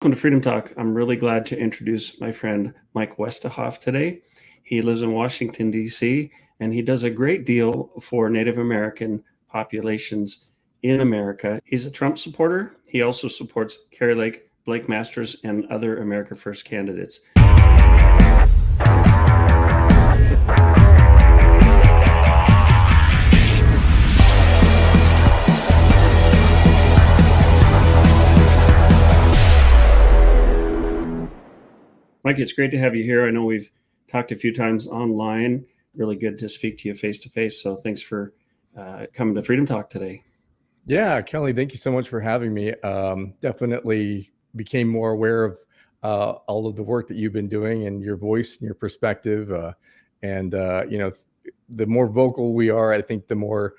Welcome to Freedom Talk. I'm really glad to introduce my friend Mike Woestehoff today. He lives in Washington, D.C., and he does a great deal for Native American populations in America. He's a Trump supporter. He also supports Kari Lake, Blake Masters, and other America First candidates. Mike, it's great to have you here. I know we've talked a few times online. Really good to speak to you face to face. So thanks for coming to Freedom Talk today. Yeah, Kelly, thank you so much for having me. Definitely became more aware of all of the work that you've been doing and your voice and your perspective. The more vocal we are, I think the more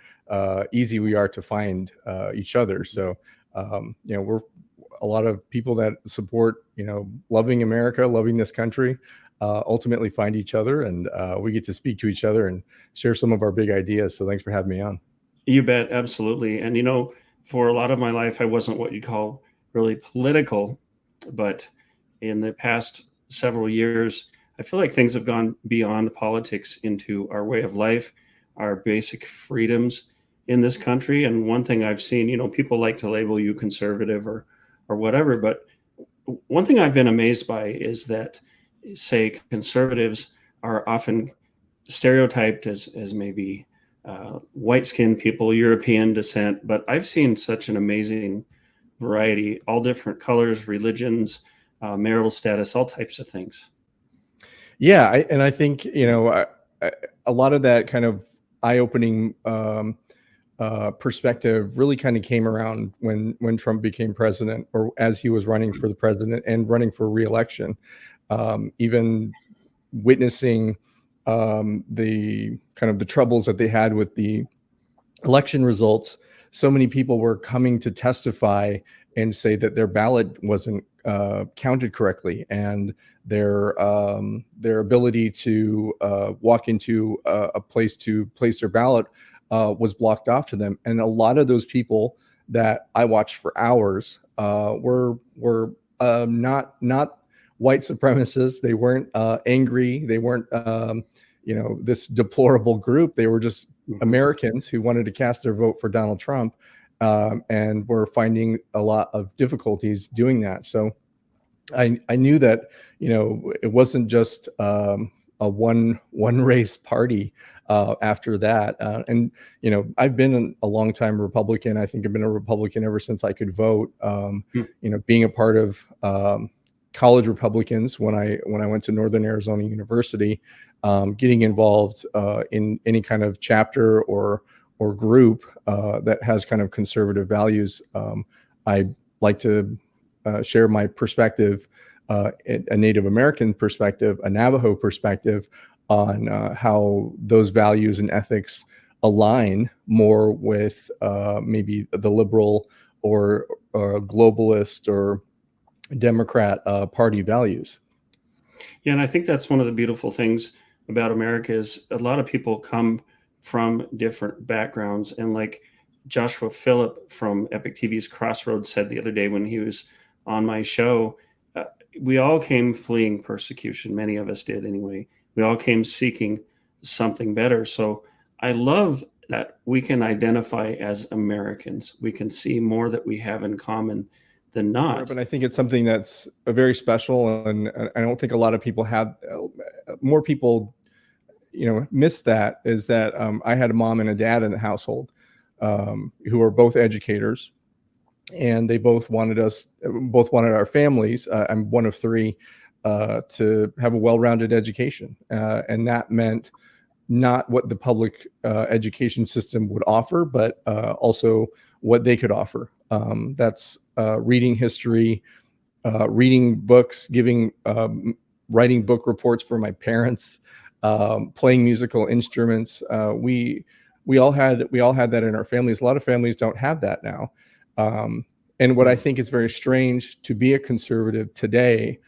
easy we are to find each other. So, we're a lot of people that support, loving America, loving this country, ultimately find each other, and we get to speak to each other and share some of our big ideas. So thanks for having me on. You bet, absolutely. And for a lot of my life, I wasn't what you'd call really political, but in the past several years, I feel like things have gone beyond politics into our way of life, our basic freedoms in this country. And one thing I've seen, people like to label you conservative or whatever, but one thing I've been amazed by is that, say, conservatives are often stereotyped as maybe white-skinned people, European descent, but I've seen such an amazing variety, all different colors, religions, marital status, all types of things. Yeah, I think a lot of that kind of eye-opening perspective really kind of came around when Trump became president, or as he was running for the president and running for re-election. Even witnessing the kind of the troubles that they had with the election results, so many people were coming to testify and say that their ballot wasn't counted correctly, and their ability to walk into a place to place their ballot was blocked off to them. And a lot of those people that I watched for hours were not white supremacists. They weren't angry. They weren't this deplorable group. They were just Americans who wanted to cast their vote for Donald Trump, and were finding a lot of difficulties doing that. So I knew that it wasn't just a one race party after that. And I've been a long time Republican. I think I've been a Republican ever since I could vote. Being a part of college Republicans when I went to Northern Arizona University, getting involved in any kind of chapter or group that has kind of conservative values. I like to share my perspective, a Native American perspective, a Navajo perspective on how those values and ethics align more with maybe the liberal or globalist or Democrat party values. Yeah, and I think that's one of the beautiful things about America is a lot of people come from different backgrounds. And like Joshua Phillip from Epic TV's Crossroads said the other day when he was on my show, we all came fleeing persecution. Many of us did anyway. We all came seeking something better. So I love that we can identify as Americans. We can see more that we have in common than not. But I think it's something that's very special, and I don't think a lot of people have. More people, miss that. Is that I had a mom and a dad in the household who are both educators, and they both wanted our families. I'm one of three to have a well-rounded education, and that meant not what the public education system would offer, but also what they could offer. That's reading history, reading books, writing book reports for my parents, playing musical instruments. We all had that in our families. A lot of families don't have that now. And what I think is very strange to be a conservative today,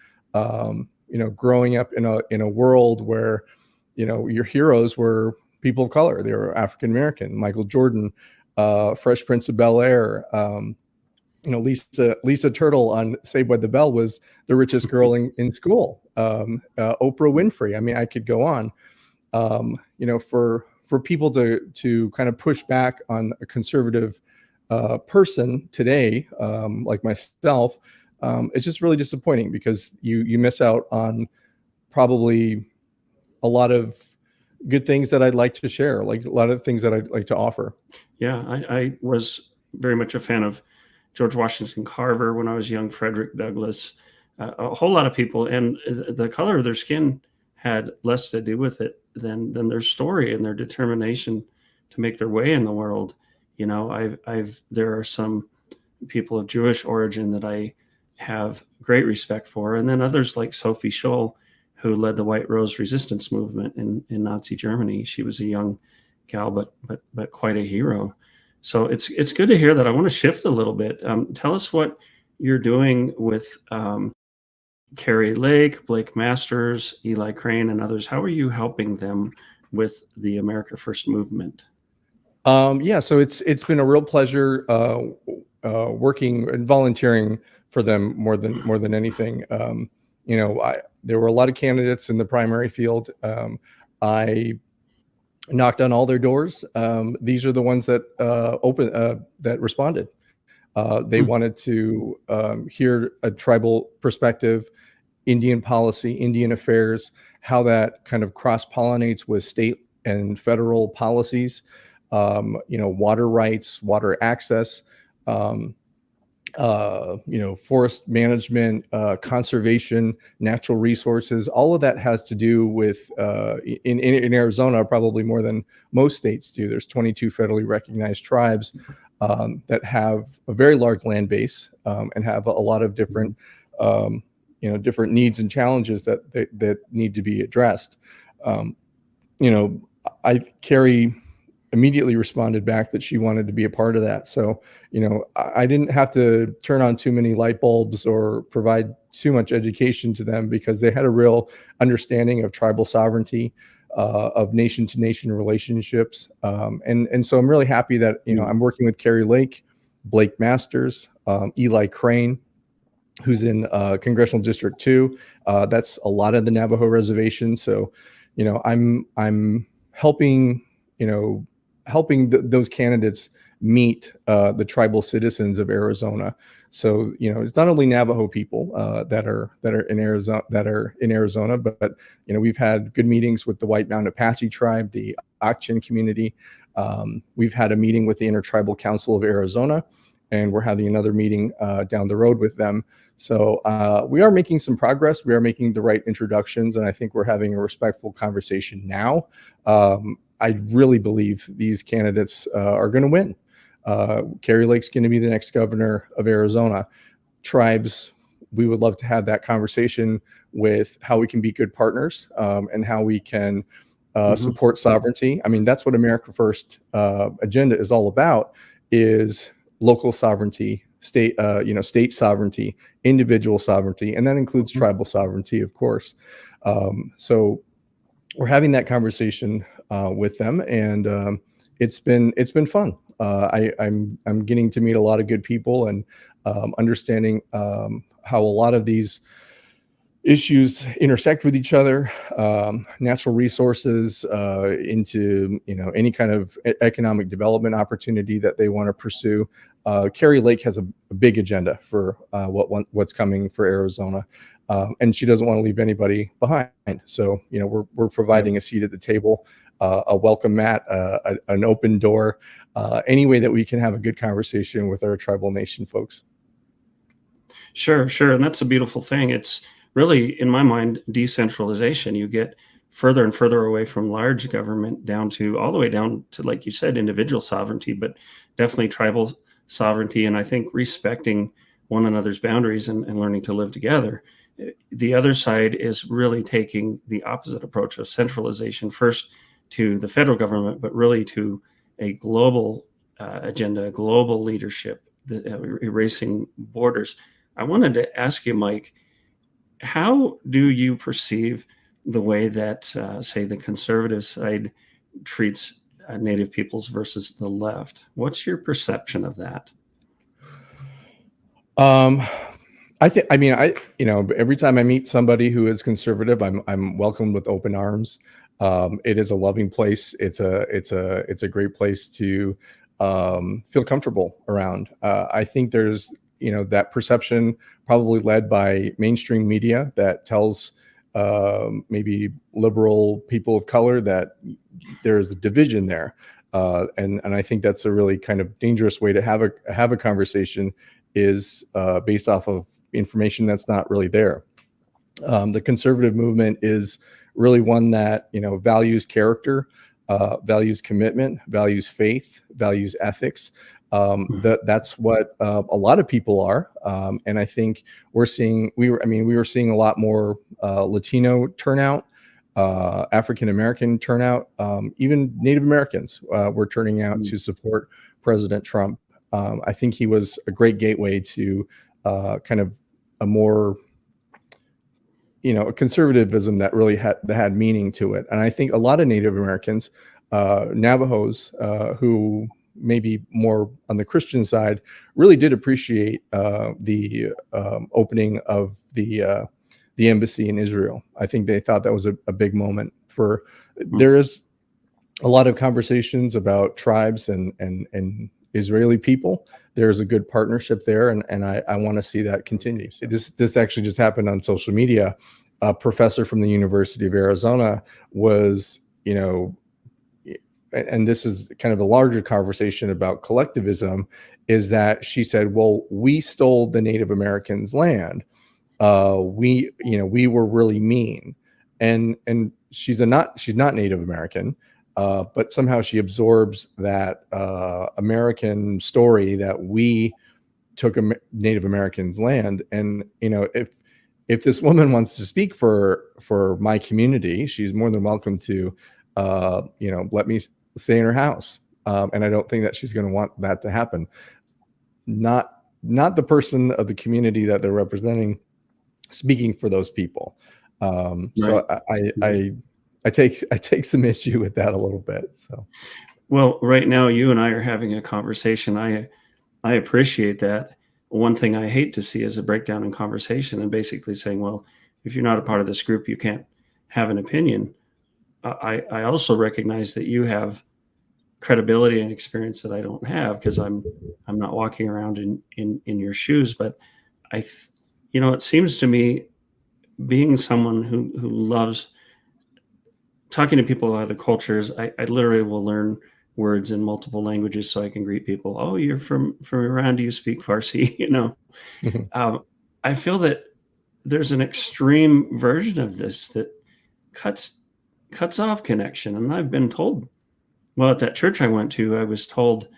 growing up in a world where, your heroes were people of color. They were African American. Michael Jordan, Fresh Prince of Bel-Air, Lisa Turtle on Saved by the Bell was the richest girl in school. Oprah Winfrey. I mean, I could go on. For people to kind of push back on a conservative person today, like myself, it's just really disappointing, because you miss out on probably a lot of good things that I'd like to share, like a lot of things that I'd like to offer. Yeah, I was very much a fan of George Washington Carver when I was young, Frederick Douglass, a whole lot of people, and the color of their skin had less to do with it than their story and their determination to make their way in the world. There are some people of Jewish origin that I have great respect for, and then others like Sophie Scholl, who led the White Rose resistance movement in Nazi Germany. She was a young gal, but quite a hero. So it's good to hear that. I want to shift a little bit. Tell us what you're doing with Carrie Lake, Blake Masters, Eli Crane, and others. How are you helping them with the America First movement? Yeah, so it's been a real pleasure working and volunteering for them more than anything. There were a lot of candidates in the primary field. I knocked on all their doors. These are the ones that that responded. They wanted to hear a tribal perspective, Indian policy, Indian affairs, how that kind of cross-pollinates with state and federal policies, water rights, water access, forest management, conservation, natural resources. All of that has to do with, in Arizona, probably more than most states do. There's 22 federally recognized tribes that have a very large land base and have a lot of different, different needs and challenges that need to be addressed. Carrie immediately responded back that she wanted to be a part of that. So, I didn't have to turn on too many light bulbs or provide too much education to them, because they had a real understanding of tribal sovereignty, of nation to nation relationships. And so I'm really happy that, I'm working with Carrie Lake, Blake Masters, Eli Crane, who's in Congressional District 2. That's a lot of the Navajo reservation. So, I'm helping, those candidates meet the tribal citizens of Arizona. So, it's not only Navajo people that are in Arizona, but we've had good meetings with the White Mountain Apache tribe, the Akchin community. We've had a meeting with the Intertribal Council of Arizona, and we're having another meeting down the road with them. So we are making some progress. We are making the right introductions, and I think we're having a respectful conversation now. I really believe these candidates are going to win. Carrie Lake's going to be the next governor of Arizona. Tribes, we would love to have that conversation with how we can be good partners and how we can support sovereignty. I mean, that's what America First agenda is all about, is local sovereignty, state sovereignty, individual sovereignty, and that includes tribal sovereignty, of course. So we're having that conversation with them, and it's been fun. I'm getting to meet a lot of good people, and understanding how a lot of these issues intersect with each other, natural resources, into any kind of economic development opportunity that they want to pursue. Carrie Lake has a big agenda for what's coming for Arizona, and she doesn't want to leave anybody behind. So we're providing a seat at the table, a welcome mat, an open door, any way that we can have a good conversation with our tribal nation folks. Sure. And that's a beautiful thing. It's really, in my mind, decentralization. You get further and further away from large government all the way down to, like you said, individual sovereignty, but definitely tribal sovereignty. And I think respecting one another's boundaries and learning to live together. The other side is really taking the opposite approach of centralization, first to the federal government, but really to a global agenda, global leadership, erasing borders. I wanted to ask you, Mike, how do you perceive the way that, say, the conservative side treats Native peoples versus the left? What's your perception of that? Um, I mean, every time I meet somebody who is conservative, I'm welcomed with open arms. It is a loving place. It's a great place to feel comfortable around. I think there's, that perception probably led by mainstream media that tells maybe liberal people of color that there's a division there. And I think that's a really kind of dangerous way to have a conversation, is based off of information that's not really there. The conservative movement is really one that values character, values commitment, values faith, values ethics. That's what a lot of people are, and I think we were seeing a lot more Latino turnout, African American turnout, even Native Americans were turning out to support President Trump. I think he was a great gateway to kind of a more, a conservatism that really had meaning to it. And I think a lot of Native Americans, Navajos, who maybe more on the Christian side, really did appreciate the opening of the embassy in Israel. I think they thought that was a big moment for. There is a lot of conversations about tribes and Israeli people. There's a good partnership there, and I want to see that continue. This actually just happened on social media. A professor from the University of Arizona was, and this is kind of a larger conversation about collectivism, is that she said, well, we stole the Native Americans' land. We were really mean. And she's not Native American. But somehow she absorbs that American story that we took Native Americans' land. And if this woman wants to speak for my community, she's more than welcome to let me stay in her house. And I don't think that she's going to want that to happen. Not the person of the community that they're representing speaking for those people. So I take some issue with that a little bit. So, well, right now you and I are having a conversation. I appreciate that. One thing I hate to see is a breakdown in conversation and basically saying, well, if you're not a part of this group, you can't have an opinion. I also recognize that you have credibility and experience that I don't have, because I'm not walking around in your shoes. But it seems to me, being someone who loves talking to people of other cultures, I literally will learn words in multiple languages so I can greet people. Oh, you're from Iran? Do you speak Farsi? I feel that there's an extreme version of this that cuts off connection. And I've been told, well, at that church I went to, I was told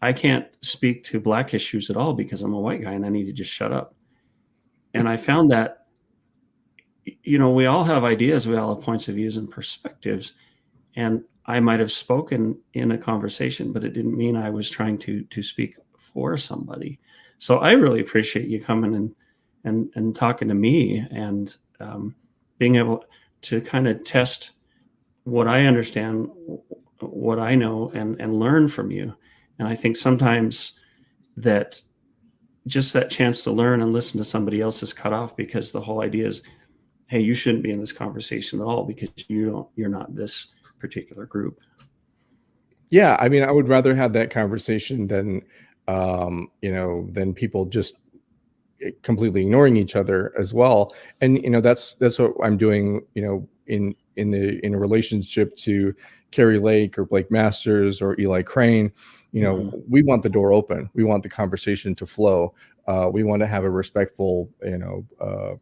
I can't speak to Black issues at all because I'm a white guy and I need to just shut up. And I found that, we all have ideas, we all have points of views and perspectives. And I might have spoken in a conversation, but it didn't mean I was trying to speak for somebody. So I really appreciate you coming and talking to me, and being able to kind of test what I understand, what I know, and learn from you. And I think sometimes that just that chance to learn and listen to somebody else is cut off, because the whole idea is, hey, you shouldn't be in this conversation at all because you're not this particular group. Yeah, I mean, I would rather have that conversation than than people just completely ignoring each other as well. And that's what I'm doing, in a relationship to Carrie Lake or Blake Masters or Eli Crane. We want the door open. We want the conversation to flow. We want to have a respectful,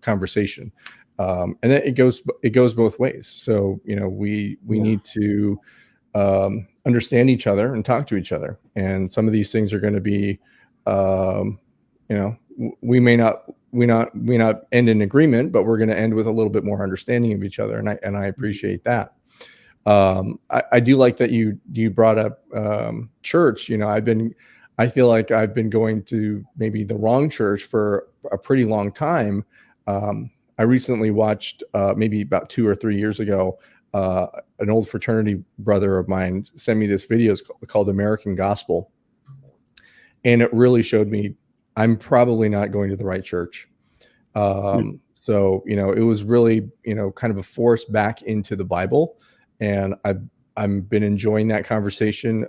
conversation. And then it goes both ways. So, we need to understand each other and talk to each other. And some of these things are going to be, we may not end in agreement, but we're going to end with a little bit more understanding of each other. And I appreciate that. I do like that you brought up church. I feel like I've been going to maybe the wrong church for a pretty long time. I recently watched, maybe about 2 or 3 years ago, an old fraternity brother of mine sent me this video called American Gospel. And it really showed me I'm probably not going to the right church. So, it was really, kind of a force back into the Bible. And I've been enjoying that conversation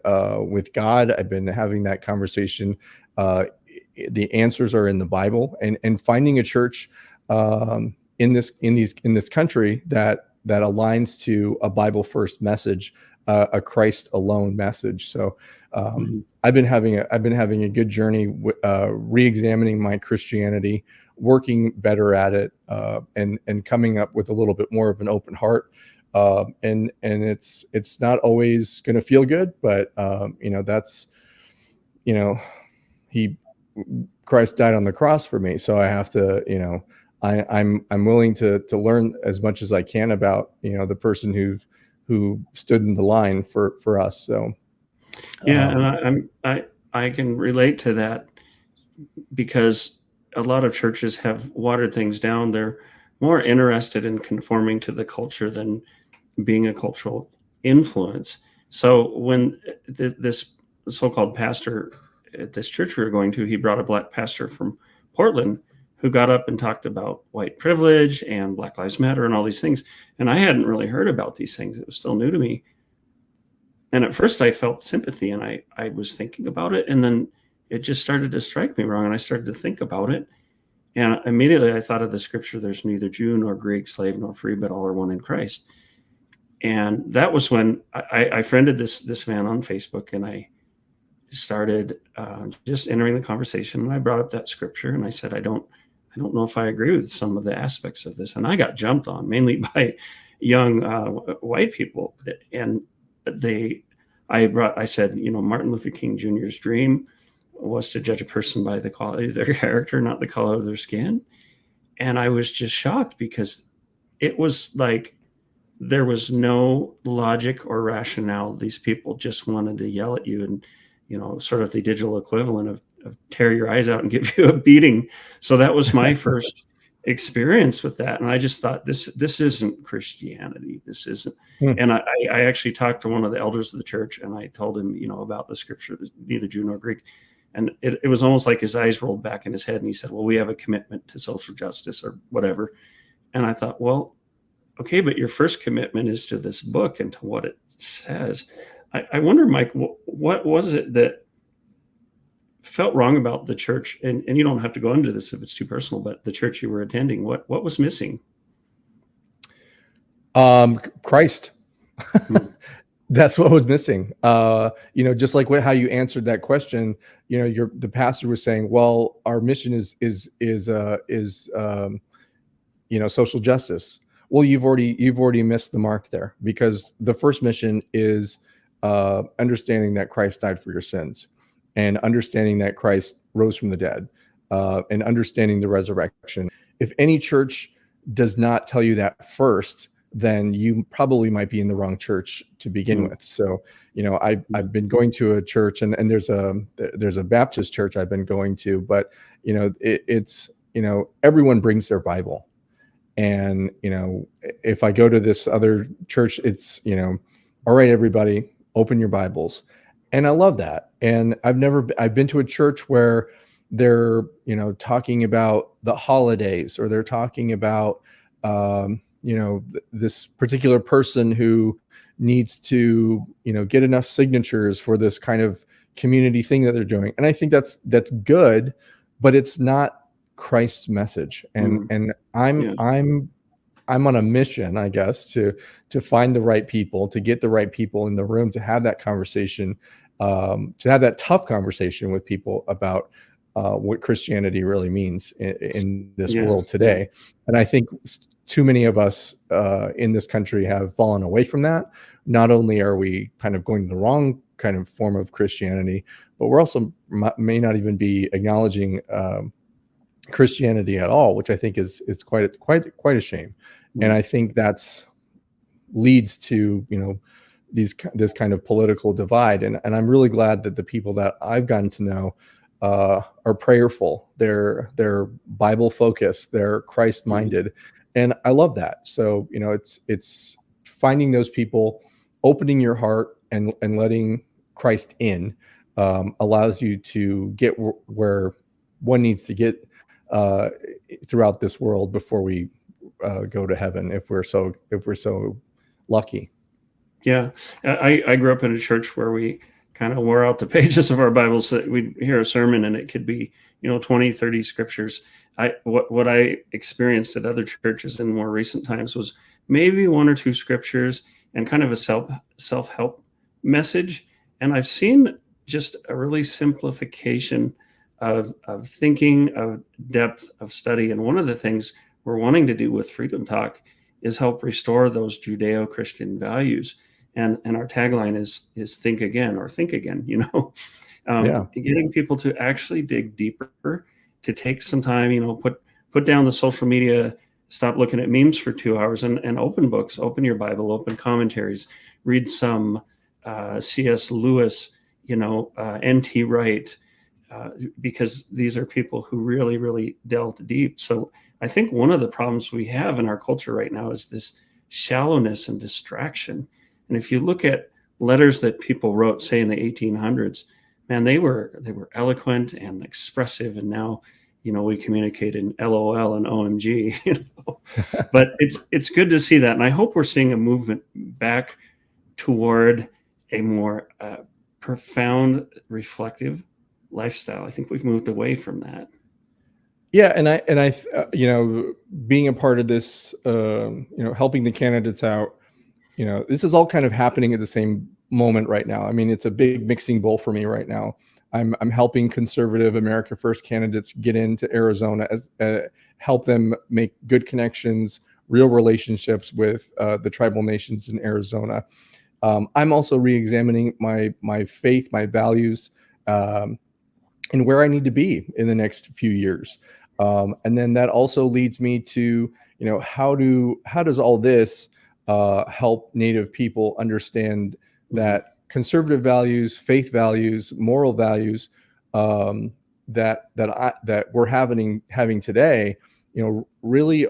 with God. I've been having that conversation. The answers are in the Bible, and finding a church in this country that aligns to a Bible first message, a Christ alone message. So I've been having a good journey re-examining my Christianity, working better at it, and coming up with a little bit more of an open heart. And it's not always going to feel good, but that's he Christ died on the cross for me, so I have to I'm willing to learn as much as I can about the person who stood in the line for us. So yeah, and I can relate to that, because a lot of churches have watered things down. They're more interested in conforming to the culture than being a cultural influence. So when this so-called pastor at this church we were going to, he brought a black pastor from Portland who got up and talked about white privilege and Black Lives Matter and all these things. And I hadn't really heard about these things. It was still new to me. And at first I felt sympathy, and I was thinking about it. And then it just started to strike me wrong. And I started to think about it. And immediately I thought of the scripture, there's neither Jew nor Greek, slave nor free, but all are one in Christ. And that was when I friended this man on Facebook, and I started just entering the conversation. And I brought up that scripture, and I said, I don't know if I agree with some of the aspects of this. And I got jumped on mainly by young white people. And I said, Martin Luther King Jr.'s dream was to judge a person by the quality of their character, not the color of their skin. And I was just shocked, because it was like there was no logic or rationale. These people just wanted to yell at you and, sort of the digital equivalent of tear your eyes out and give you a beating. So that was my first experience with that. And I just thought, this isn't Christianity. This isn't. And I actually talked to one of the elders of the church, and I told him, about the scripture, neither Jew nor Greek. And it was almost like his eyes rolled back in his head, and he said, well, we have a commitment to social justice or whatever. And I thought, well, okay, but your first commitment is to this book and to what it says. I wonder, Mike, what was it that felt wrong about the church? And you don't have to go into this if it's too personal, but the church you were attending, what was missing? Christ. That's what was missing. Just like how you answered that question, the pastor was saying, well, our mission is social justice. Well, you've already missed the mark there, because the first mission is understanding that Christ died for your sins, and understanding that Christ rose from the dead, and understanding the resurrection. If any church does not tell you that first, then you probably might be in the wrong church to begin with. So, I've been going to a church, and there's a Baptist church I've been going to, but it's everyone brings their Bible. And, if I go to this other church, it's, all right, everybody, open your Bibles. And I love that. And I've been to a church where they're, talking about the holidays, or they're talking about, this particular person who needs to, get enough signatures for this kind of community thing that they're doing. And I think that's good, but it's not Christ's message. And I'm on a mission, I guess, to find the right people, to get the right people in the room, to have that conversation, to have that tough conversation with people about what Christianity really means in this world today. And I think too many of us in this country have fallen away from that. Not only are we kind of going to the wrong kind of form of Christianity, but we're also may not even be acknowledging Christianity at all, which I think is quite a shame. And I think that's leads to this kind of political divide. And I'm really glad that the people that I've gotten to know are prayerful. They're Bible focused. They're Christ minded. And I love that. So, it's finding those people, opening your heart and letting Christ in allows you to get where one needs to get throughout this world before we go to heaven, if we're so lucky. Yeah, I grew up in a church where we kind of wore out the pages of our Bibles. That we'd hear a sermon and it could be 20, 30 scriptures. What I experienced at other churches in more recent times was maybe one or two scriptures and kind of a self-help message. And I've seen just a really simplification of thinking, of depth of study. And one of the things we're wanting to do with Freedom Talk is help restore those Judeo-Christian values. And our tagline is think again, or think again, getting people to actually dig deeper, to take some time, put down the social media, stop looking at memes for 2 hours and open books, open your Bible, open commentaries, read some C.S. Lewis, N.T. Wright, because these are people who really, really delved deep. So I think one of the problems we have in our culture right now is this shallowness and distraction. And if you look at letters that people wrote, say in the 1800s, man, they were eloquent and expressive. And now, we communicate in LOL and OMG. But it's good to see that, and I hope we're seeing a movement back toward a more profound, reflective lifestyle. I think we've moved away from that. Yeah, and I being a part of this, helping the candidates out. This is all kind of happening at the same moment right now. I mean, it's a big mixing bowl for me right now. I'm helping conservative America First candidates get into Arizona, help them make good connections, real relationships with the tribal nations in Arizona. I'm also re-examining my faith, my values, and where I need to be in the next few years. And then that also leads me to, how does all this help Native people understand that conservative values, faith values, moral values that we're having today, really,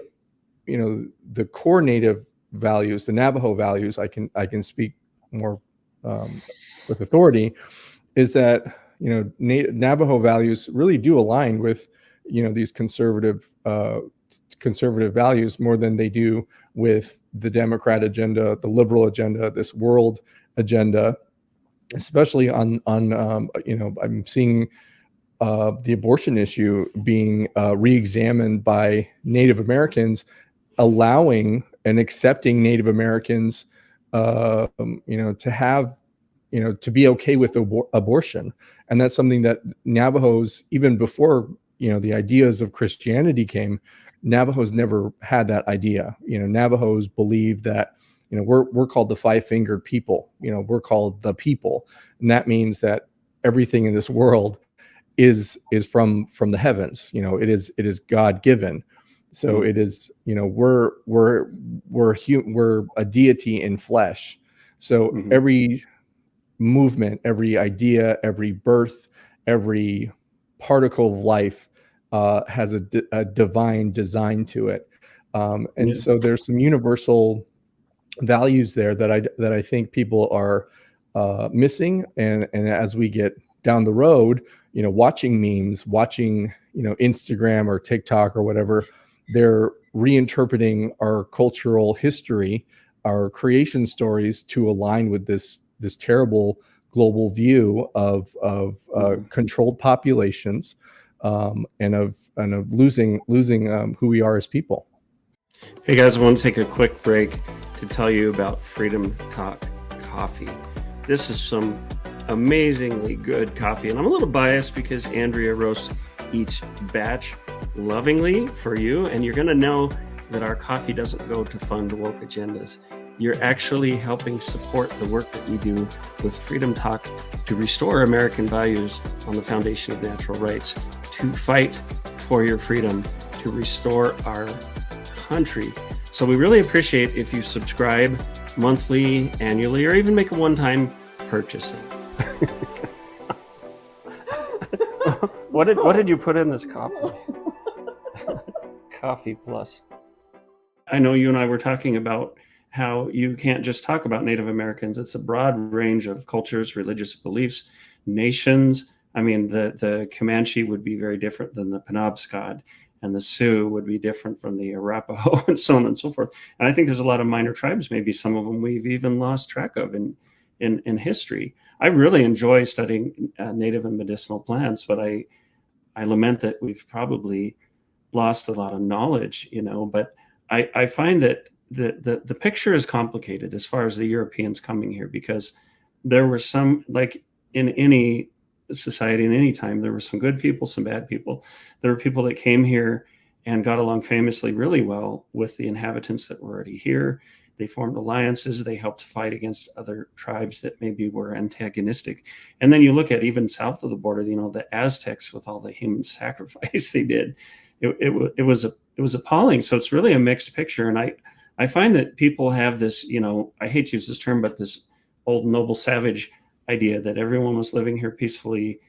the core Native values, the Navajo values, I can speak more with authority, is that Navajo values really do align with these conservative values more than they do with the Democrat agenda, the liberal agenda, this world agenda, especially on I'm seeing the abortion issue being re-examined by Native Americans, allowing and accepting Native Americans to have to be okay with abortion. And that's something that Navajos, even before the ideas of Christianity came, Navajos never had that idea. Navajos believe that we're called the five-fingered people. We're called the people, and that means that everything in this world is from the heavens. It is God given. So it is we're a deity in flesh. So every movement, every idea, every birth, every particle of life has a divine design to it, and so there's some universal values there that I think people are missing, and as we get down the road, watching memes, watching Instagram or TikTok or whatever, they're reinterpreting our cultural history, our creation stories to align with this terrible global view of controlled populations, and of losing who we are as people. Hey guys, I want to take a quick break to tell you about Freedom Talk coffee. This is some amazingly good coffee, and I'm a little biased because Andrea roasts each batch lovingly for you, and you're going to know that our coffee doesn't go to fund woke agendas. You're actually helping support the work that we do with Freedom Talk to restore American values on the foundation of natural rights, to fight for your freedom, to restore our country. So we really appreciate if you subscribe monthly, annually, or even make a one-time purchase. What did you put in this coffee? Coffee Plus. I know you and I were talking about how you can't just talk about Native Americans. It's a broad range of cultures, religious beliefs, nations, I mean, the Comanche would be very different than the Penobscot, and the Sioux would be different from the Arapaho, and so on and so forth. And I think there's a lot of minor tribes, maybe some of them we've even lost track of in history. I really enjoy studying native and medicinal plants, but I lament that we've probably lost a lot of knowledge, but I find that the picture is complicated as far as the Europeans coming here, because there were some, like in any society in any time, there were some good people, some bad people. There were people that came here and got along famously really well with the inhabitants that were already here. They formed alliances. They helped fight against other tribes that maybe were antagonistic. And then you look at even south of the border, the Aztecs, with all the human sacrifice they did. It was appalling. So it's really a mixed picture. And I find that people have this, I hate to use this term, but this old noble savage idea that everyone was living here peacefully,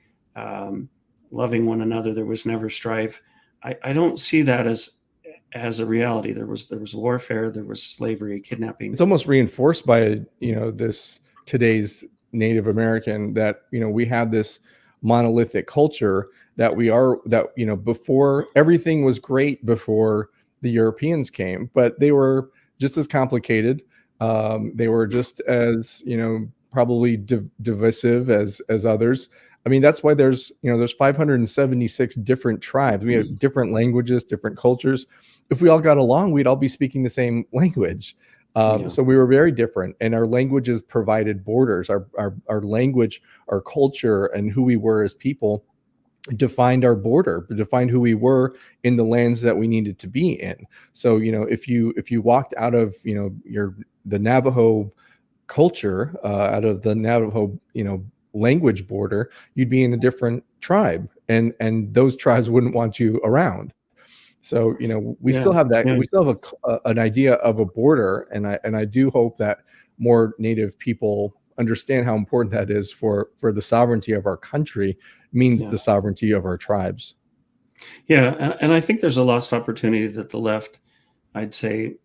loving one another. There was never strife. I don't see that as a reality. There was warfare, there was slavery, kidnapping. It's almost reinforced by this today's Native American, that we have this monolithic culture that before, everything was great before the Europeans came, but they were just as complicated. They were just as probably divisive as others. I mean, that's why there's 576 different tribes. We have different languages, different cultures. If we all got along, we'd all be speaking the same language. So we were very different, and our languages provided borders. Our language, our culture, and who we were as people defined our border, defined who we were in the lands that we needed to be in. So if you walked out of the Navajo culture, out of the Navajo language border, you'd be in a different tribe, and those tribes wouldn't want you around. So we still have that. We still have an idea of a border, and I do hope that more Native people understand how important that is for the sovereignty of our country, means the sovereignty of our tribes. Yeah, and I think there's a lost opportunity that the left, I'd say,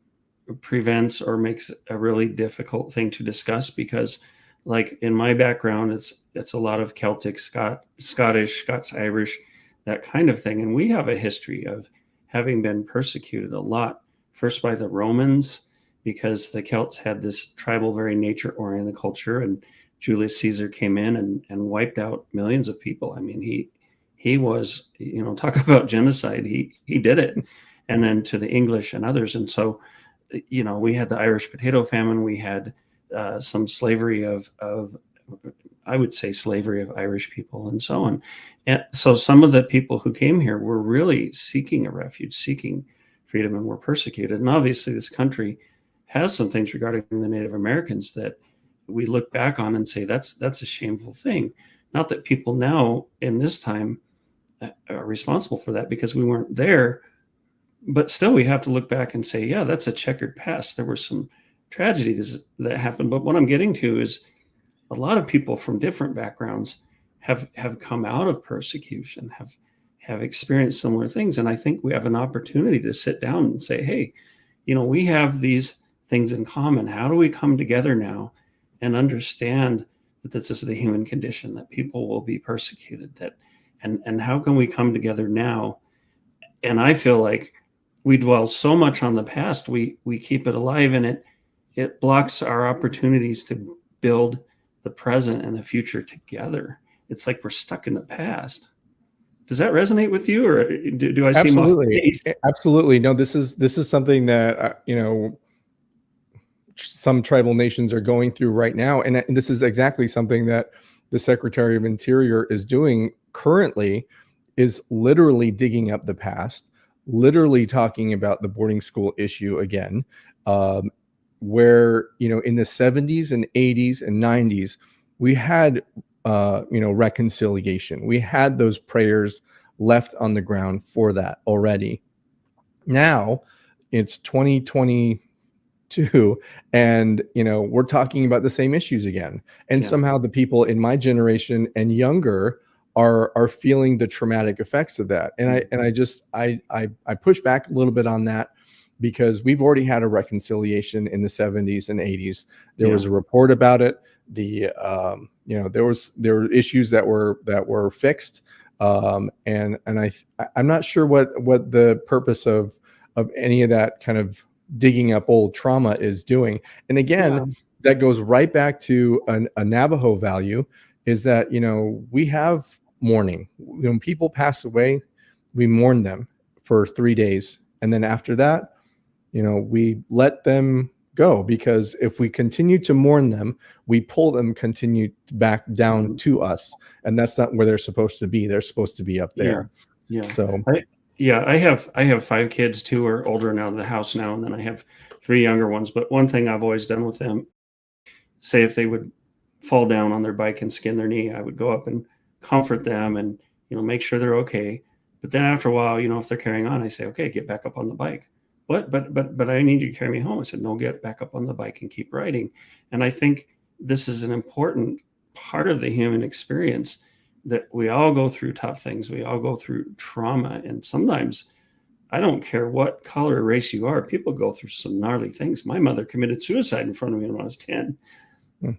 prevents or makes a really difficult thing to discuss, because, like in my background, it's a lot of Celtic, Scottish, Scots-Irish, that kind of thing, and we have a history of having been persecuted a lot, first by the Romans, because the Celts had this tribal, very nature-oriented culture, and Julius Caesar came in and wiped out millions of people. I mean, he was, talk about genocide. He did it. And then to the English and others. And so, we had the Irish potato famine. We had some slavery of I would say slavery of Irish people, and so on. And so some of the people who came here were really seeking a refuge, seeking freedom, and were persecuted. And obviously this country has some things regarding the Native Americans that we look back on and say, that's a shameful thing. Not that people now in this time are responsible for that, because we weren't there, but still we have to look back and say, yeah, that's a checkered past. There were some tragedies that happened. But what I'm getting to is a lot of people from different backgrounds have come out of persecution, have experienced similar things. And I think we have an opportunity to sit down and say, hey, we have these things in common. How do we come together now and understand that this is the human condition, that people will be persecuted, and how can we come together now? And I feel like we dwell so much on the past, we keep it alive, and it blocks our opportunities to build the present and the future together. It's like we're stuck in the past. Does that resonate with you, or do I seem off base? Absolutely. No, this is something that some tribal nations are going through right now, and this is exactly something that the Secretary of Interior is doing currently, is literally digging up the past, literally talking about the boarding school issue again, where in the 70s and 80s and 90s we had reconciliation. We had those prayers left on the ground for that already. Now it's 2022, and we're talking about the same issues again, and somehow the people in my generation and younger are feeling the traumatic effects of that. And I push back a little bit on that, because we've already had a reconciliation in the 70s and 80s. There was a report about it. there were issues that were fixed, and I'm not sure what the purpose of any of that kind of digging up old trauma is doing. And again, Yeah. that goes right back to a Navajo value, is that we have mourning. When people pass away, we mourn them for 3 days, and then after that, we let them go, because if we continue to mourn them, we pull them continue back down to us, and that's not where they're supposed to be. They're supposed to be up there. Yeah. So I have 5 kids. 2 are older and out of the house now, and then I have 3 younger ones. But one thing I've always done with them, say if they would fall down on their bike and skin their knee, I would go up and comfort them and make sure they're okay. But then after a while, if they're carrying on, I say, okay, get back up on the bike. But I need you to carry me home. I said, no, get back up on the bike and keep riding. And I think this is an important part of the human experience, that we all go through tough things. We all go through trauma. And sometimes, I don't care what color or race you are, people go through some gnarly things. My mother committed suicide in front of me when I was 10.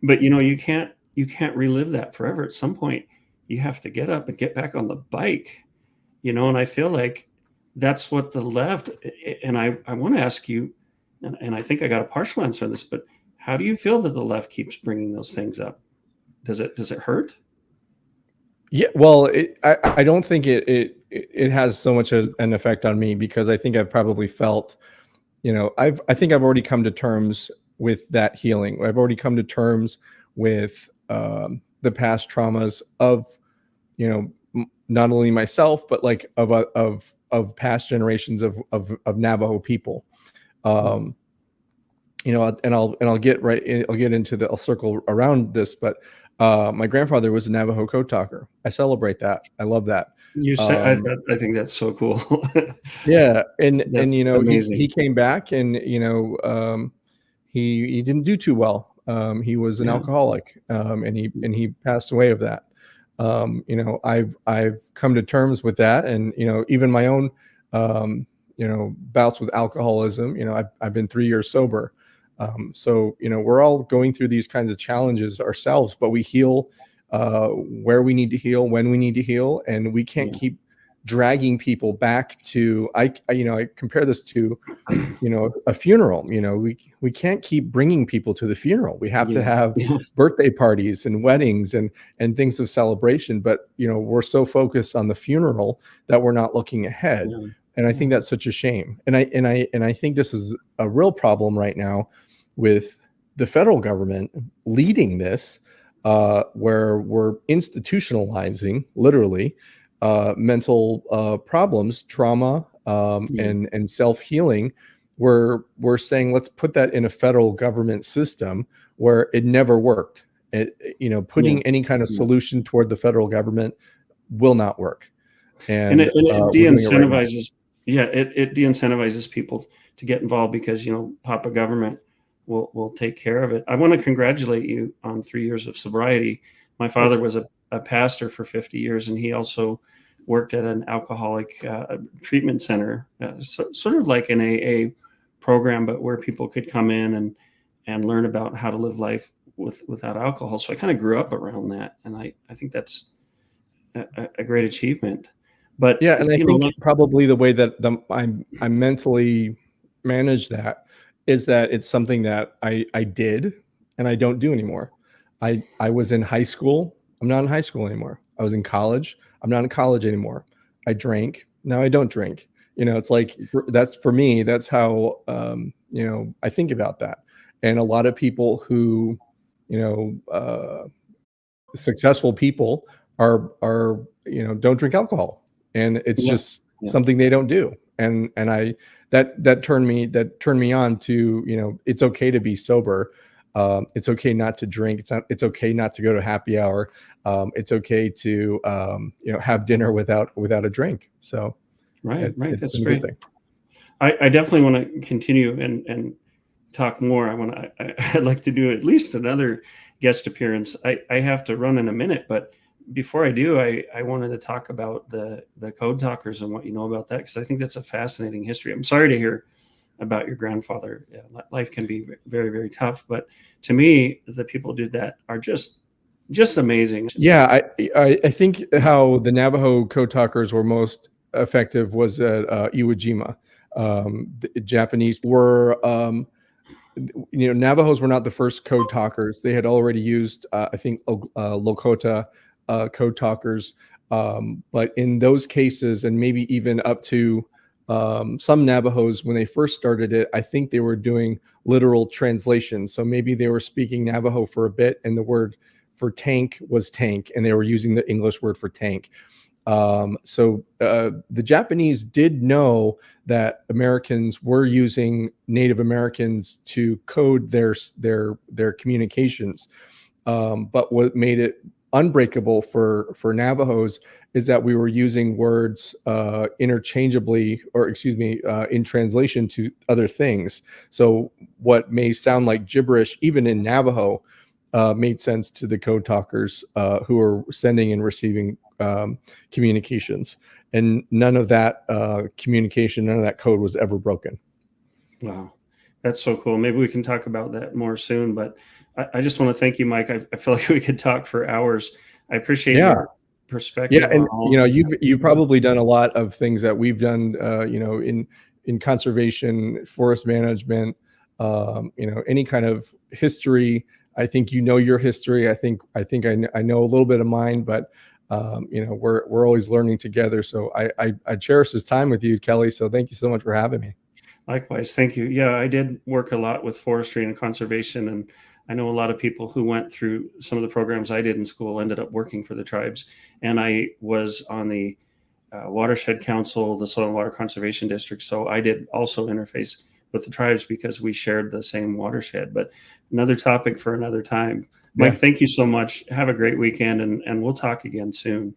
But you can't relive that forever. At some point, you have to get up and get back on the bike. And I feel like that's what the left, and I want to ask you, and I think I got a partial answer on this, but how do you feel that the left keeps bringing those things up? Does it hurt? Yeah, well, I don't think it has so much an effect on me, because I think I've probably felt, I think I've already come to terms with that healing. I've already come to terms with the past traumas of, not only myself, but like of past generations of Navajo people. And I'll get into I'll circle around this, but my grandfather was a Navajo code talker. I celebrate that. I love that. You said, I think that's so cool. Yeah, and That's amazing. he came back, and he didn't do too well. He was an alcoholic, and he passed away of that. I've come to terms with that, and even my own bouts with alcoholism. I've been 3 years sober. So we're all going through these kinds of challenges ourselves, but we heal where we need to heal, when we need to heal, and we can't keep dragging people back to. I compare this to a funeral. We can't keep bringing people to the funeral. We have to have birthday parties and weddings and things of celebration, but we're so focused on the funeral that we're not looking ahead. And I think that's such a shame. And I think this is a real problem right now with the federal government leading this, where we're institutionalizing literally mental problems, trauma, and self-healing. We're saying, let's put that in a federal government system where it never worked. Putting any kind of solution toward the federal government will not work. And it de-incentivizes. It de-incentivizes people to get involved, because Papa Government will take care of it. I want to congratulate you on 3 years of sobriety. My father was a pastor for 50 years, and he also worked at an alcoholic treatment center, sort of like an AA program, but where people could come in and learn about how to live life without alcohol. So I kind of grew up around that, and I think that's a great achievement. But yeah, and I think probably the way that I mentally manage that is that it's something that I did and I don't do anymore. I was in high school. I'm not in high school anymore. I was in college. I'm not in college anymore. I drank. Now I don't drink. It's like, that's for me. That's how I think about that. And a lot of people who successful people are don't drink alcohol. And it's just something they don't do. And that turned me on to, it's okay to be sober. It's okay not to drink. It's okay not to go to happy hour. It's okay to, have dinner without a drink. So right. That's great. I definitely want to continue and talk more. I'd like to do at least another guest appearance. I have to run in a minute, but before I do, I wanted to talk about the code talkers and what you know about that, because I think that's a fascinating history. I'm sorry to hear about your grandfather. Yeah, life can be very, very tough, but to me, the people who did that are just amazing. Yeah, I think how the Navajo code talkers were most effective was at Iwo Jima. The Japanese were, Navajos were not the first code talkers. They had already used, I think, Lakota code talkers. But in those cases, and maybe even up to some Navajos, when they first started it, I think they were doing literal translations. So maybe they were speaking Navajo for a bit, and the word for tank was tank, and they were using the English word for tank. So the Japanese did know that Americans were using Native Americans to code their communications. But what made it unbreakable for Navajos is that we were using words interchangeably, or excuse me, in translation to other things. So what may sound like gibberish, even in Navajo, made sense to the code talkers who are sending and receiving communications. And none of that communication, none of that code was ever broken. Wow. That's so cool. Maybe we can talk about that more soon, but I just want to thank you, Mike. I feel like we could talk for hours. I appreciate your perspective. Yeah, and you've probably done a lot of things that we've done, in conservation, forest management, any kind of history. I think your history. I think I know a little bit of mine, but we're always learning together. So I cherish this time with you, Kelly. So thank you so much for having me. Likewise, thank you. Yeah, I did work a lot with forestry and conservation, and I know a lot of people who went through some of the programs I did in school ended up working for the tribes. And I was on the Watershed Council, the Soil and Water Conservation District, so I did also interface with the tribes because we shared the same watershed. But another topic for another time. Mike, thank you so much. Have a great weekend, and we'll talk again soon.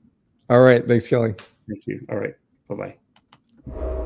All right. Thanks, Kelly. Thank you. All right. Bye-bye.